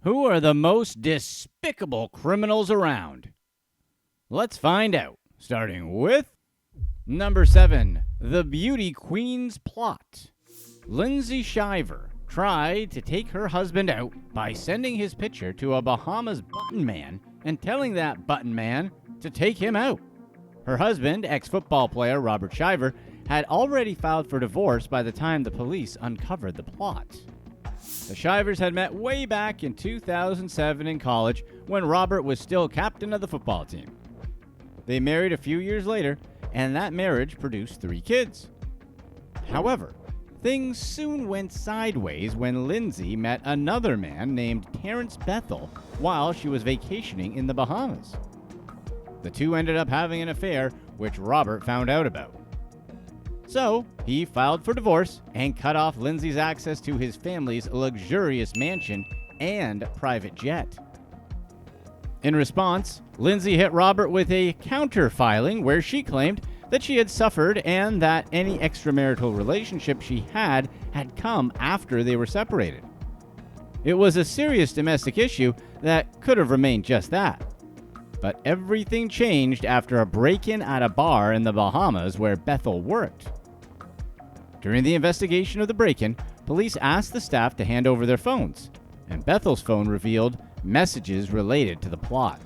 Who are the most despicable criminals around? Let's find out, starting with number 7, the Beauty Queen's Plot. Lindsay Scheffer tried to take her husband out by sending his picture to a Bahamas button man and telling that button man to take him out. Her husband, ex-football player Robert Scheffer, had already filed for divorce by the time the police uncovered the plot. The Scheffers had met way back in 2007 in college when Robert was still captain of the football team. They married a few years later, and that marriage produced 3 kids. However, things soon went sideways when Lindsay met another man named Terrence Bethel while she was vacationing in the Bahamas. The two ended up having an affair, which Robert found out about. So, he filed for divorce and cut off Lindsay's access to his family's luxurious mansion and private jet. In response, Lindsay hit Robert with a counter-filing where she claimed that she had suffered and that any extramarital relationship she had come after they were separated. It was a serious domestic issue that could have remained just that. But everything changed after a break-in at a bar in the Bahamas where Bethel worked. During the investigation of the break-in, police asked the staff to hand over their phones, and Bethel's phone revealed messages related to the plot.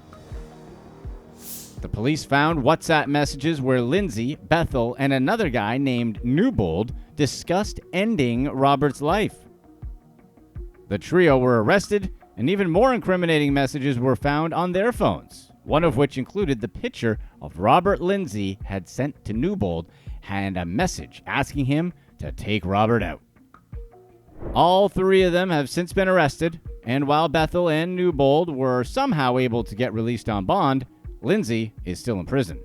The police found WhatsApp messages where Lindsay, Bethel, and another guy named Newbold discussed ending Robert's life. The trio were arrested, and even more incriminating messages were found on their phones, one of which included the picture of Robert Lindsay had sent to Newbold and a message asking him to take Robert out. All 3 of them have since been arrested, and while Bethel and Newbold were somehow able to get released on bond, Lindsay is still in prison.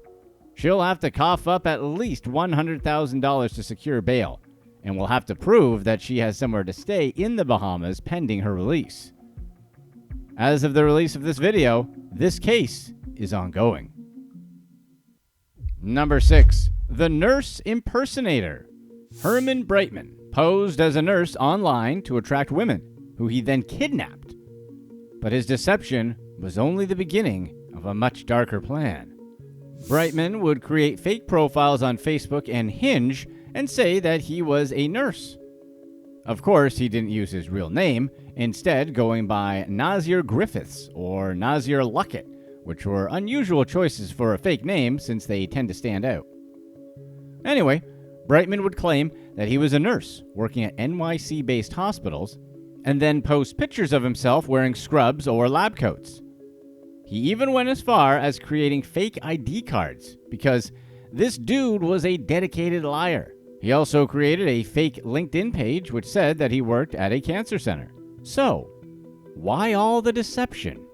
She'll have to cough up at least $100,000 to secure bail, and will have to prove that she has somewhere to stay in the Bahamas pending her release. As of the release of this video, this case is ongoing. Number 6, the Nurse Impersonator. Herman Brightman posed as a nurse online to attract women, who he then kidnapped. But his deception was only the beginning of a much darker plan. Brightman would create fake profiles on Facebook and Hinge and say that he was a nurse. Of course, he didn't use his real name, instead going by Nazir Griffiths or Nazir Luckett, which were unusual choices for a fake name since they tend to stand out. Anyway, Brightman would claim that he was a nurse working at NYC-based hospitals, and then post pictures of himself wearing scrubs or lab coats. He even went as far as creating fake ID cards, because this dude was a dedicated liar. He also created a fake LinkedIn page which said that he worked at a cancer center. So, why all the deception?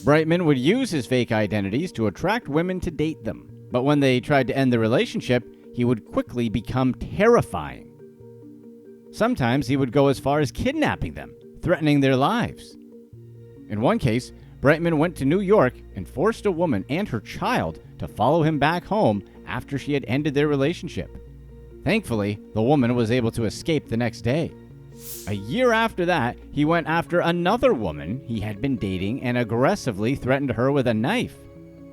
Brightman would use his fake identities to attract women to date them, but when they tried to end the relationship, he would quickly become terrifying. Sometimes he would go as far as kidnapping them, threatening their lives. In one case, Brightman went to New York and forced a woman and her child to follow him back home after she had ended their relationship. Thankfully, the woman was able to escape the next day. A year after that, he went after another woman he had been dating and aggressively threatened her with a knife.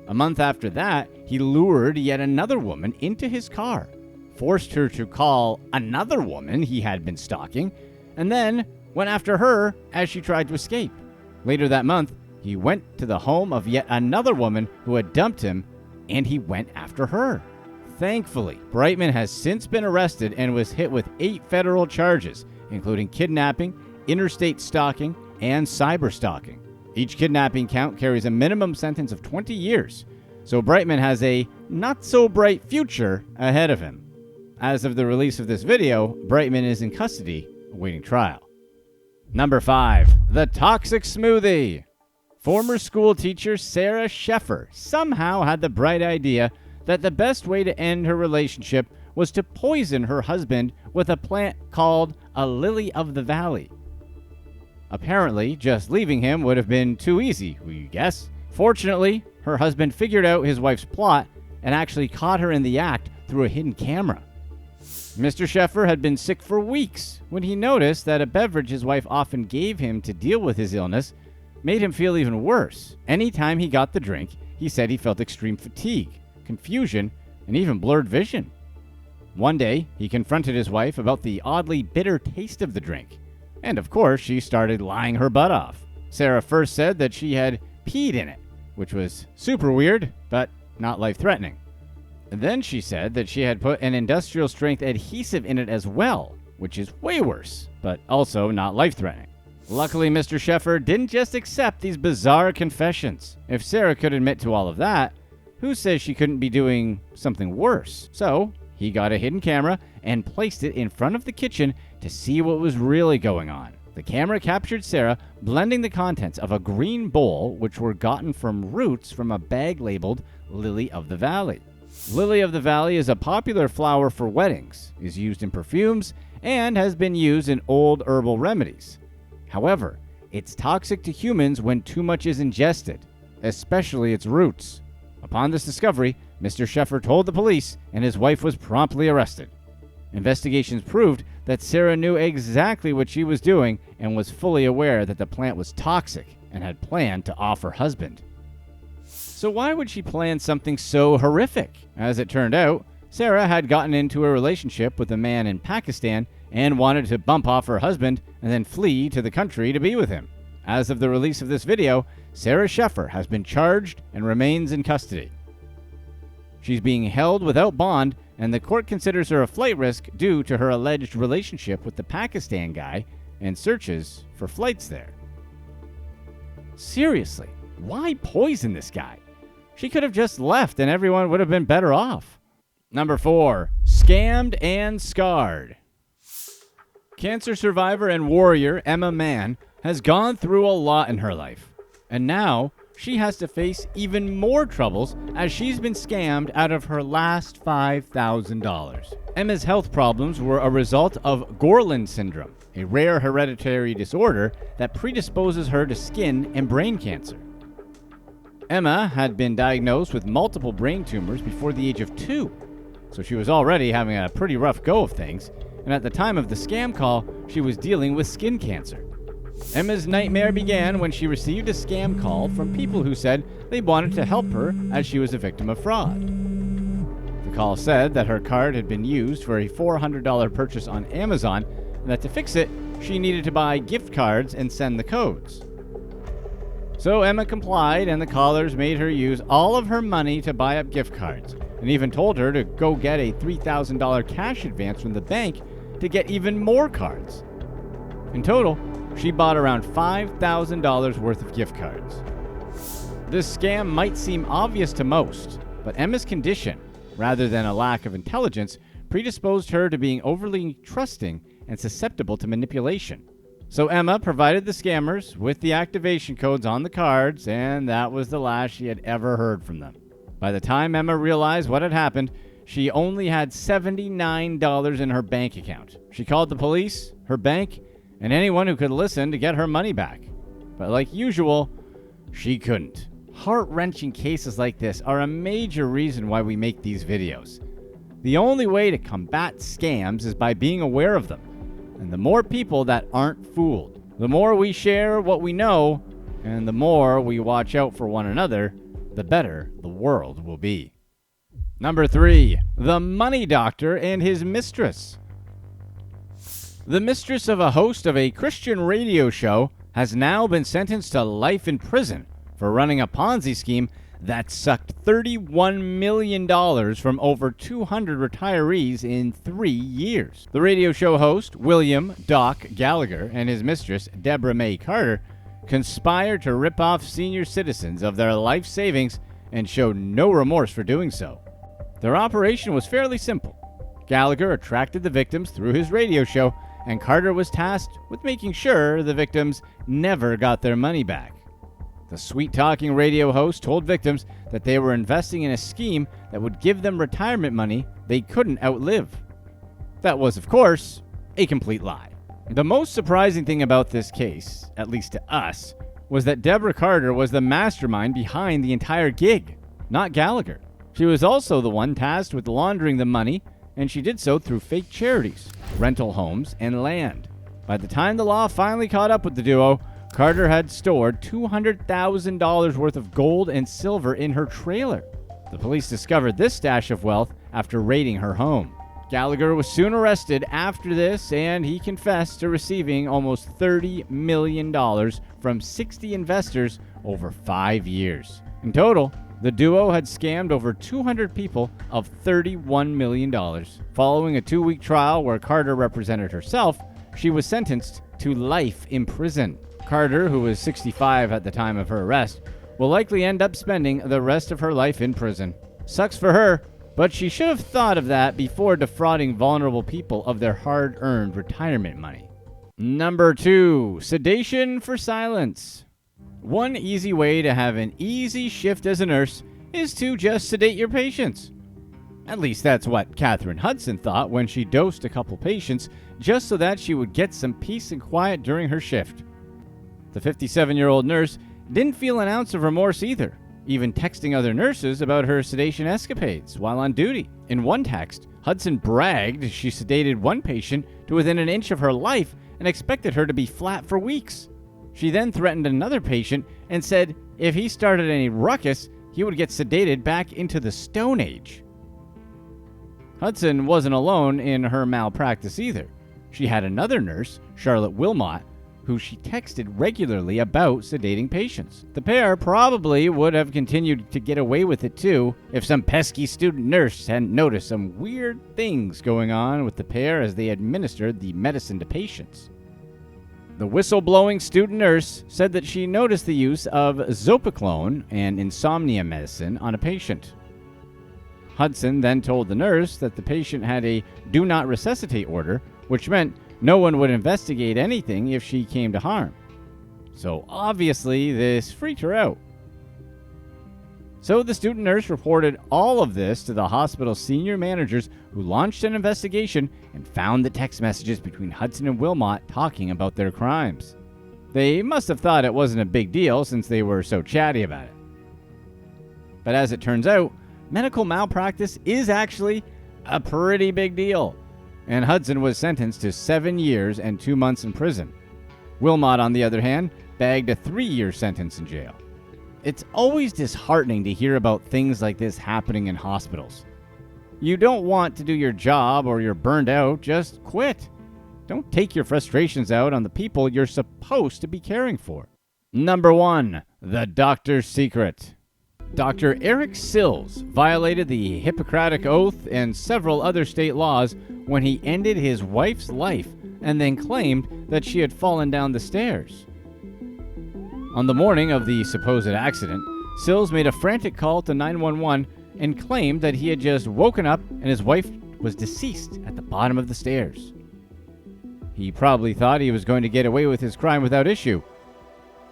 A month after that, he lured yet another woman into his car, forced her to call another woman he had been stalking, and then went after her as she tried to escape. Later that month, he went to the home of yet another woman who had dumped him, and he went after her. Thankfully, Brightman has since been arrested and was hit with 8 federal charges, including kidnapping, interstate stalking, and cyber stalking. Each kidnapping count carries a minimum sentence of 20 years, so Brightman has a not-so-bright future ahead of him. As of the release of this video, Brightman is in custody, awaiting trial. Number 5, the Toxic Smoothie. Former school teacher Sarah Scheffer somehow had the bright idea that the best way to end her relationship was to poison her husband with a plant called a lily of the valley. Apparently, just leaving him would have been too easy, we guess. Fortunately, her husband figured out his wife's plot and actually caught her in the act through a hidden camera. Mr. Scheffer had been sick for weeks when he noticed that a beverage his wife often gave him to deal with his illness made him feel even worse. Anytime he got the drink, he said he felt extreme fatigue, confusion, and even blurred vision. One day, he confronted his wife about the oddly bitter taste of the drink, and of course, she started lying her butt off. Sarah first said that she had peed in it, which was super weird, but not life-threatening. Then she said that she had put an industrial-strength adhesive in it as well, which is way worse, but also not life-threatening. Luckily, Mr. Scheffer didn't just accept these bizarre confessions. If Sarah could admit to all of that, who says she couldn't be doing something worse? So, he got a hidden camera and placed it in front of the kitchen to see what was really going on. The camera captured Sarah blending the contents of a green bowl, which were gotten from roots from a bag labeled Lily of the Valley. Lily of the Valley is a popular flower for weddings, is used in perfumes, and has been used in old herbal remedies. However, it's toxic to humans when too much is ingested, especially its roots. Upon this discovery, Mr. Scheffer told the police, and his wife was promptly arrested. Investigations proved that Sarah knew exactly what she was doing and was fully aware that the plant was toxic and had planned to off her husband. So why would she plan something so horrific? As it turned out, Sarah had gotten into a relationship with a man in Pakistan and wanted to bump off her husband and then flee to the country to be with him. As of the release of this video, Sarah Scheffer has been charged and remains in custody. She's being held without bond, and the court considers her a flight risk due to her alleged relationship with the Pakistan guy and searches for flights there. Seriously, why poison this guy? She could have just left and everyone would have been better off. Number 4. Scammed and scarred. Cancer survivor and warrior Emma Mann has gone through a lot in her life, and now she has to face even more troubles as she's been scammed out of her last $5,000. Emma's health problems were a result of Gorlin syndrome, a rare hereditary disorder that predisposes her to skin and brain cancer. Emma had been diagnosed with multiple brain tumors before the age of 2, so she was already having a pretty rough go of things, and at the time of the scam call, she was dealing with skin cancer. Emma's nightmare began when she received a scam call from people who said they wanted to help her as she was a victim of fraud. The call said that her card had been used for a $400 purchase on Amazon, and that to fix it, she needed to buy gift cards and send the codes. So Emma complied, and the callers made her use all of her money to buy up gift cards, and even told her to go get a $3,000 cash advance from the bank to get even more cards. In total, she bought around $5,000 worth of gift cards. This scam might seem obvious to most, but Emma's condition, rather than a lack of intelligence, predisposed her to being overly trusting and susceptible to manipulation. So Emma provided the scammers with the activation codes on the cards, and that was the last she had ever heard from them. By the time Emma realized what had happened, she only had $79 in her bank account. She called the police, her bank, and anyone who could listen to get her money back. But like usual, she couldn't. Heart-wrenching cases like this are a major reason why we make these videos. The only way to combat scams is by being aware of them. And the more people that aren't fooled, the more we share what we know, and the more we watch out for one another, the better the world will be. Number 3. The Money Doctor and his Mistress. The mistress of a host of a Christian radio show has now been sentenced to life in prison for running a Ponzi scheme that sucked $31 million from over 200 retirees in 3 years. The radio show host, William Doc Gallagher, and his mistress, Deborah May Carter, conspired to rip off senior citizens of their life savings and showed no remorse for doing so. Their operation was fairly simple. Gallagher attracted the victims through his radio show, and Carter was tasked with making sure the victims never got their money back. The sweet-talking radio host told victims that they were investing in a scheme that would give them retirement money they couldn't outlive. That was, of course, a complete lie. The most surprising thing about this case, at least to us, was that Deborah Carter was the mastermind behind the entire gig, not Gallagher. She was also the one tasked with laundering the money, and she did so through fake charities, rental homes, and land. By the time the law finally caught up with the duo, Carter had stored $200,000 worth of gold and silver in her trailer. The police discovered this stash of wealth after raiding her home. Gallagher was soon arrested after this, and he confessed to receiving almost $30 million from 60 investors over 5 years. In total, the duo had scammed over 200 people of $31 million. Following a 2-week trial where Carter represented herself, she was sentenced to life in prison. Carter, who was 65 at the time of her arrest, will likely end up spending the rest of her life in prison. Sucks for her, but she should have thought of that before defrauding vulnerable people of their hard-earned retirement money. Number 2, sedation for silence. One easy way to have an easy shift as a nurse is to just sedate your patients. At least that's what Katherine Hudson thought when she dosed a couple patients just so that she would get some peace and quiet during her shift. The 57-year-old nurse didn't feel an ounce of remorse either, even texting other nurses about her sedation escapades while on duty. In one text, Hudson bragged she sedated one patient to within an inch of her life and expected her to be flat for weeks. She then threatened another patient and said if he started any ruckus, he would get sedated back into the Stone Age. Hudson wasn't alone in her malpractice either. She had another nurse, Charlotte Wilmot, who she texted regularly about sedating patients. The pair probably would have continued to get away with it too if some pesky student nurse hadn't noticed some weird things going on with the pair as they administered the medicine to patients. The whistleblowing student nurse said that she noticed the use of Zopiclone, an insomnia medicine, on a patient. Hudson then told the nurse that the patient had a do not resuscitate order, which meant no one would investigate anything if she came to harm. So obviously this freaked her out. So the student nurse reported all of this to the hospital's senior managers, who launched an investigation and found the text messages between Hudson and Wilmot talking about their crimes. They must have thought it wasn't a big deal since they were so chatty about it. But as it turns out, medical malpractice is actually a pretty big deal, and Hudson was sentenced to 7 years and 2 months in prison. Wilmot, on the other hand, bagged a 3-year sentence in jail. It's always disheartening to hear about things like this happening in hospitals. You don't want to do your job or you're burned out, just quit. Don't take your frustrations out on the people you're supposed to be caring for. Number 1, the doctor's secret. Dr. Eric Sills violated the Hippocratic Oath and several other state laws when he ended his wife's life and then claimed that she had fallen down the stairs. On the morning of the supposed accident, Sills made a frantic call to 911 and claimed that he had just woken up and his wife was deceased at the bottom of the stairs. He probably thought he was going to get away with his crime without issue,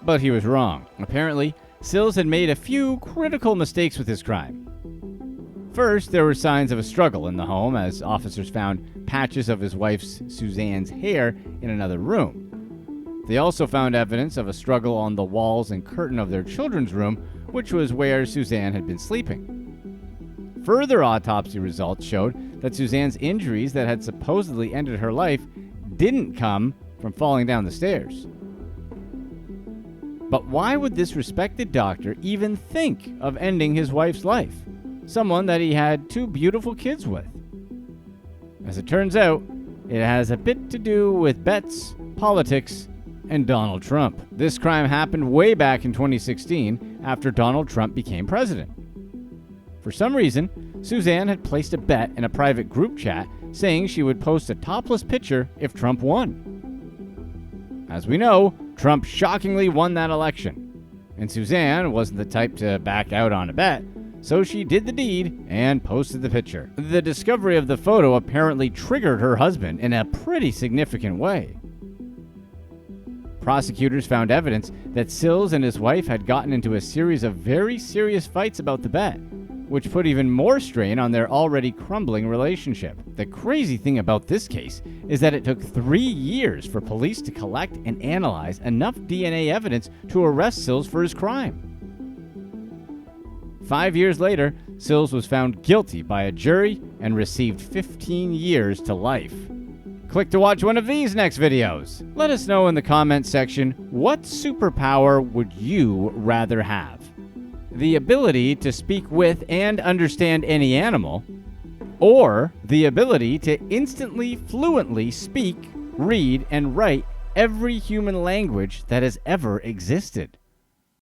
but he was wrong. Apparently, Sills had made a few critical mistakes with his crime. First, there were signs of a struggle in the home as officers found patches of his wife's, Suzanne's, hair in another room. They also found evidence of a struggle on the walls and curtain of their children's room, which was where Suzanne had been sleeping. Further autopsy results showed that Suzanne's injuries that had supposedly ended her life didn't come from falling down the stairs. But why would this respected doctor even think of ending his wife's life, someone that he had 2 beautiful kids with? As it turns out, it has a bit to do with bets, politics, and Donald Trump. This crime happened way back in 2016 after Donald Trump became president. For some reason, Suzanne had placed a bet in a private group chat saying she would post a topless picture if Trump won. As we know, Trump shockingly won that election, and Suzanne wasn't the type to back out on a bet, so she did the deed and posted the picture. The discovery of the photo apparently triggered her husband in a pretty significant way. Prosecutors found evidence that Sills and his wife had gotten into a series of very serious fights about the bet, which put even more strain on their already crumbling relationship. The crazy thing about this case is that it took 3 years for police to collect and analyze enough DNA evidence to arrest Sills for his crime. 5 years later, Sills was found guilty by a jury and received 15 years to life. Click to watch one of these next videos. Let us know in the comments section, what superpower would you rather have? The ability to speak with and understand any animal, or the ability to instantly, fluently speak, read, and write every human language that has ever existed?